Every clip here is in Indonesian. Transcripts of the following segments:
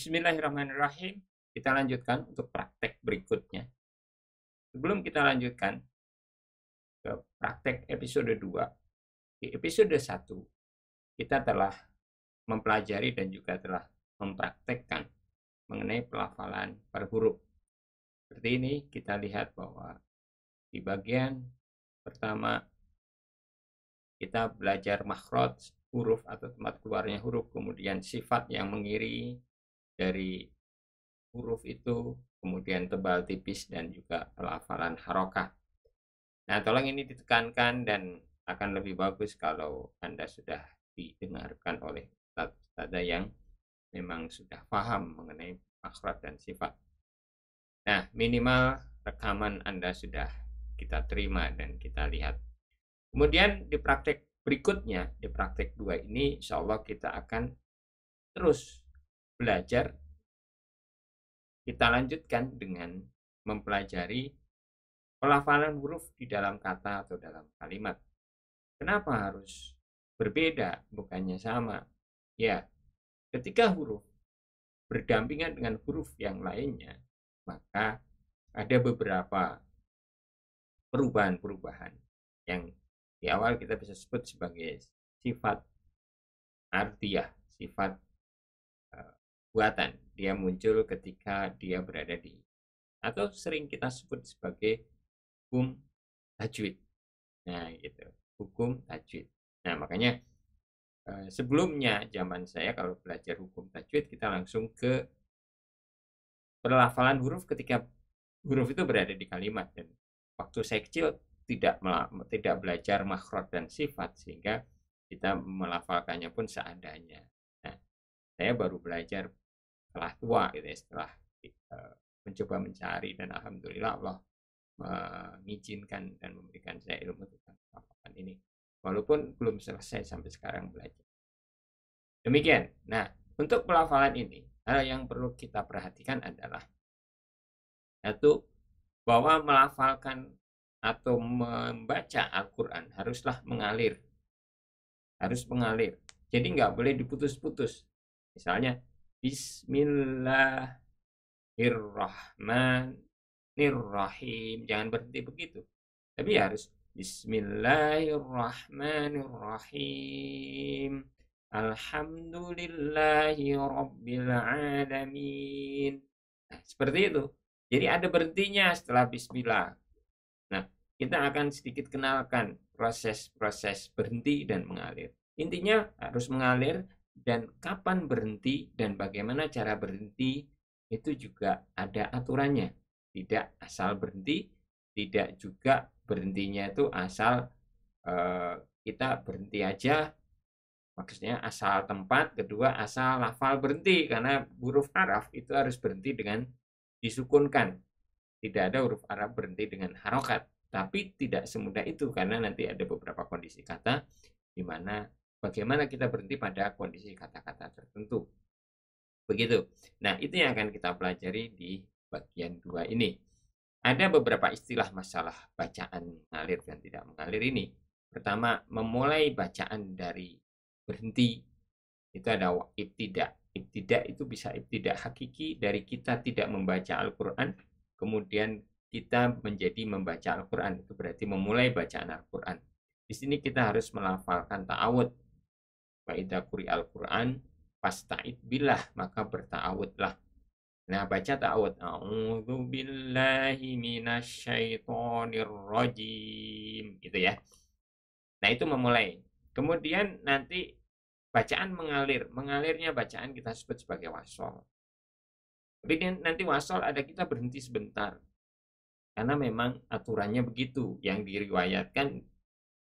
Bismillahirrahmanirrahim. Kita lanjutkan untuk praktek berikutnya. Sebelum kita lanjutkan ke praktek episode 2, di episode 1 kita telah mempelajari dan juga telah mempraktekkan mengenai pelafalan per huruf. Seperti ini kita lihat bahwa di bagian pertama kita belajar makhraj huruf atau tempat keluarnya huruf, kemudian sifat yang mengiri dari huruf itu, kemudian tebal tipis dan juga pelafalan harokah. Nah, tolong ini ditekankan dan akan lebih bagus kalau Anda sudah didengarkan oleh ustadz yang memang sudah paham mengenai makhraj dan sifat. Nah, minimal rekaman Anda sudah kita terima dan kita lihat. Kemudian di praktek berikutnya, di praktek 2 ini insya Allah kita akan terus belajar. Kita lanjutkan dengan mempelajari pelafalan huruf di dalam kata atau dalam kalimat. Kenapa harus berbeda, bukannya sama? Ya, ketika huruf berdampingan dengan huruf yang lainnya, maka ada beberapa perubahan-perubahan yang di awal kita bisa sebut sebagai sifat ardiyah, sifat buatan. Dia muncul ketika dia berada di, atau sering kita sebut sebagai hukum tajwid. Nah, gitu. Hukum tajwid. Nah, makanya sebelumnya zaman saya kalau belajar hukum tajwid kita langsung ke pelafalan huruf ketika huruf itu berada di kalimat, dan waktu saya kecil tidak belajar makhraj dan sifat sehingga kita melafalkannya pun seadanya. Nah, saya baru belajar setelah tua gitu ya, setelah mencoba mencari, dan alhamdulillah Allah mengizinkan dan memberikan saya ilmu tentang pelafalan ini, walaupun belum selesai sampai sekarang belajar. Demikian. Nah, untuk pelafalan ini hal yang perlu kita perhatikan adalah yaitu bahwa melafalkan atau membaca Al-Quran haruslah mengalir, harus mengalir. Jadi nggak boleh diputus-putus. Misalnya Bismillahirrahmanirrahim, jangan berhenti begitu, tapi harus Bismillahirrahmanirrahim, Alhamdulillahi Rabbil Alamin. Nah, seperti itu. Jadi ada berhentinya setelah Bismillah. Nah, kita akan sedikit kenalkan proses-proses berhenti dan mengalir. Intinya harus mengalir, dan kapan berhenti dan bagaimana cara berhenti itu juga ada aturannya. Tidak asal berhenti, tidak juga berhentinya itu asal kita berhenti aja, maksudnya asal tempat. Kedua, asal lafal berhenti, karena huruf Arab itu harus berhenti dengan disukunkan. Tidak ada huruf Arab berhenti dengan harokat. Tapi tidak semudah itu, karena nanti ada beberapa kondisi kata di mana bagaimana kita berhenti pada kondisi kata-kata tertentu. Begitu. Nah, itu yang akan kita pelajari di bagian 2 ini. Ada beberapa istilah masalah bacaan mengalir dan tidak mengalir ini. Pertama, memulai bacaan dari berhenti. Itu ada ibtidak. Ibtidak itu bisa ibtidak hakiki, dari kita tidak membaca Al-Quran, kemudian kita menjadi membaca Al-Quran. Itu berarti memulai bacaan Al-Quran. Di sini kita harus melafalkan ta'awud. Wa idza quri'al Quran fasta'id billah, maka berta'awudlah. Nah, baca ta'awud. A'udzu billahi minasyaitonir rajim. Gitu ya. Nah, itu memulai. Kemudian nanti bacaan mengalir. Mengalirnya bacaan kita sebut sebagai wasol. Tapi nanti wasol ada kita berhenti sebentar. Karena memang aturannya begitu. Yang diriwayatkan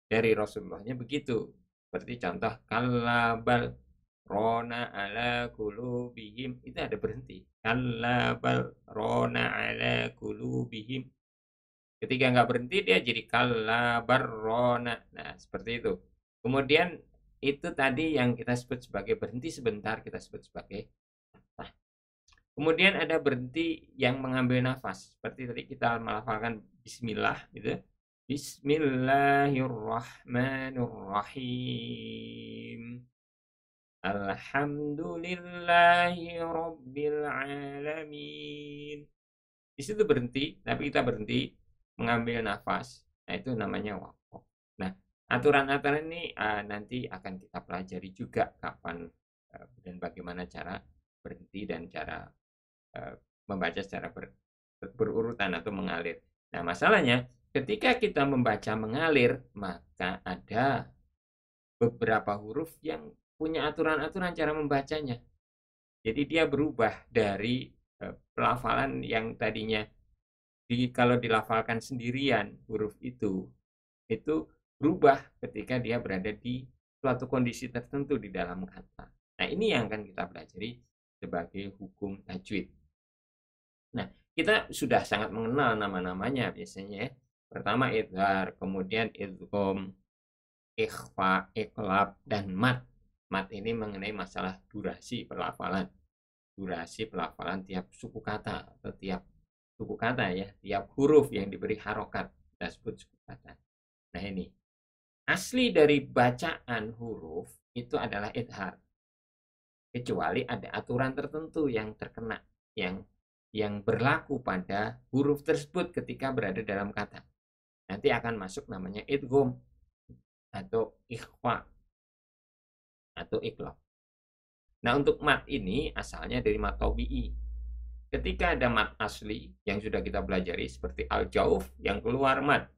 dari Rasulullahnya begitu. Seperti contoh, kalabal rona ala kulubihim, itu ada berhenti. Kalabal rona ala kulubihim. Ketika nggak berhenti dia jadi kalabar rona. Nah, seperti itu. Kemudian itu tadi yang kita sebut sebagai berhenti sebentar, kita sebut sebagai nah. Kemudian ada berhenti yang mengambil nafas. Seperti tadi kita melafalkan bismillah gitu. Bismillahirrahmanirrahim. Alhamdulillahi Rabbil Alamin. Di situ berhenti, tapi kita berhenti mengambil nafas. Nah, itu namanya waqaf. Nah, aturan-aturan ini nanti akan kita pelajari juga kapan dan bagaimana cara berhenti dan cara membaca secara berurutan atau mengalir. Nah, masalahnya ketika kita membaca mengalir, maka ada beberapa huruf yang punya aturan-aturan cara membacanya. Jadi dia berubah dari pelafalan yang tadinya kalau dilafalkan sendirian huruf itu berubah ketika dia berada di suatu kondisi tertentu di dalam kata. Nah, ini yang akan kita pelajari sebagai hukum tajwid. Nah, kita sudah sangat mengenal nama-namanya biasanya ya. Pertama idhar, kemudian idgham, ikhfa, iqlab, dan mat. Mat ini mengenai masalah durasi pelafalan. Durasi pelafalan tiap suku kata atau tiap suku kata ya, tiap huruf yang diberi harokat kita sebut suku kata. Nah, ini asli dari bacaan huruf itu adalah idhar, kecuali ada aturan tertentu yang terkena yang berlaku pada huruf tersebut ketika berada dalam kata. Nanti akan masuk namanya idgham atau ikhfa atau iqlab. Nah, untuk mat ini asalnya dari mat tabi'i. Ketika ada mat asli yang sudah kita pelajari seperti al-jauf yang keluar mat.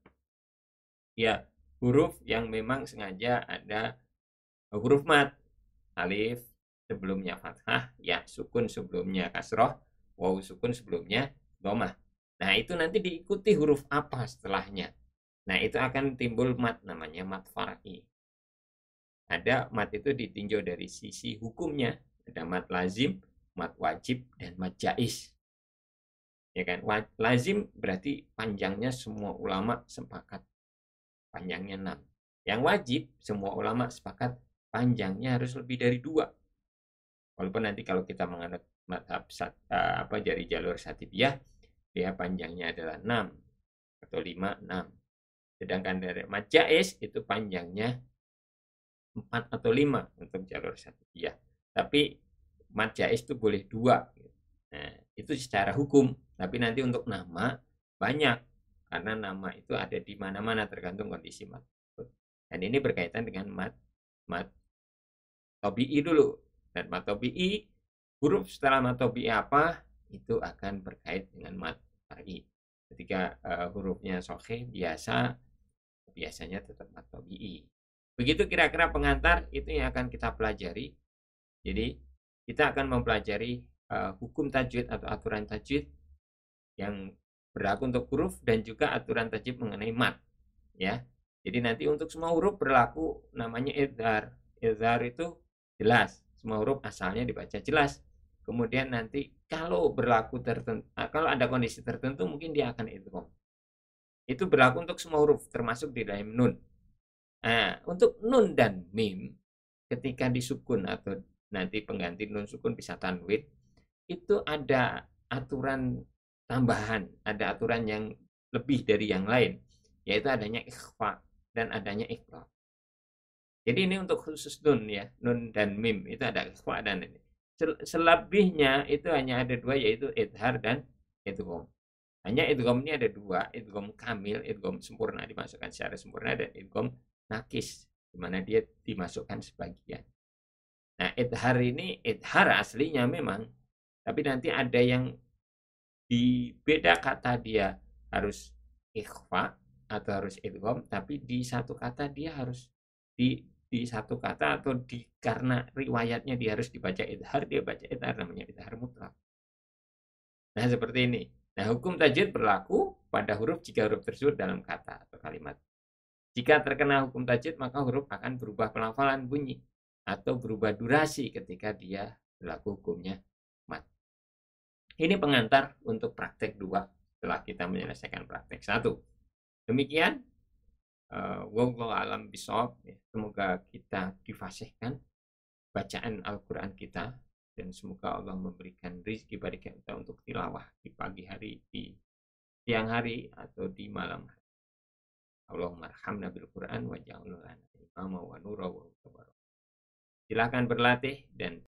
Ya, huruf yang memang sengaja ada huruf mat. Alif sebelumnya fathah, ya sukun sebelumnya kasroh, waw sukun sebelumnya dhammah. Nah, itu nanti diikuti huruf apa setelahnya. Nah, itu akan timbul mat namanya mat far'i. Ada mat itu ditinjau dari sisi hukumnya, ada mat lazim, mat wajib, dan mat jaiz. Ya kan? Lazim berarti panjangnya semua ulama sepakat panjangnya 6. Yang wajib semua ulama sepakat panjangnya harus lebih dari 2. Walaupun nanti kalau kita menganut madhab dari jalur Satibiyah, dia panjangnya adalah 6 atau 5, 6. Sedangkan dari mat jaiz itu panjangnya 4 atau 5 untuk jalur Satibiyah. Tapi mat jaiz itu boleh 2. Nah, itu secara hukum. Tapi nanti untuk nama banyak. Karena nama itu ada di mana-mana tergantung kondisi mat. Dan ini berkaitan dengan mat tabi'i dulu. Dan mat tabi'i, huruf setelah mat tabi'i apa? Itu akan berkait dengan mat far'i. Ketika hurufnya sahih biasanya tetap mat tabi'i. Begitu kira-kira pengantar itu yang akan kita pelajari. Jadi kita akan mempelajari hukum tajwid atau aturan tajwid yang berlaku untuk huruf dan juga aturan tajwid mengenai mat. Ya, jadi nanti untuk semua huruf berlaku namanya idhar. Idhar itu jelas, semua huruf asalnya dibaca jelas. Kemudian nanti kalau berlaku tertentu, kalau ada kondisi tertentu mungkin dia akan idgham. Itu berlaku untuk semua huruf termasuk di dalam nun. Nah, untuk nun dan mim ketika disukun atau nanti pengganti nun sukun bisa tanwin, itu ada aturan tambahan, ada aturan yang lebih dari yang lain, yaitu adanya ikhfa dan adanya iqlab. Jadi ini untuk khusus nun ya, nun dan mim itu ada ikhfa dan ini. Selebihnya itu hanya ada 2 yaitu idhar dan idgham. Hanya idgham ini ada 2, idgham kamil, idgham sempurna dimasukkan secara sempurna dan idgham nakis di mana dia dimasukkan sebagian. Nah, idhar aslinya memang, tapi nanti ada yang di beda kata dia harus ikhfa atau harus idgham, tapi di satu kata dia harus di satu kata atau karena riwayatnya dia harus dibaca idhar, dia baca idhar namanya idhar mutlak. Nah, seperti ini. Nah, hukum tajwid berlaku pada huruf jika huruf tersebut dalam kata atau kalimat. Jika terkena hukum tajwid, maka huruf akan berubah pelafalan bunyi atau berubah durasi ketika dia berlaku hukumnya mat. Ini pengantar untuk praktek 2 setelah kita menyelesaikan praktek 1. Demikian, wallahu alam bishawab. Semoga kita difasihkan bacaan Al-Quran kita dan semoga Allah memberikan rezeki pada kita untuk tilawah di pagi hari, di siang hari, atau di malam hari. Allahumma arhamna bil Quran wa ja'alna lana imama wa nura wa Silahkan berlatih dan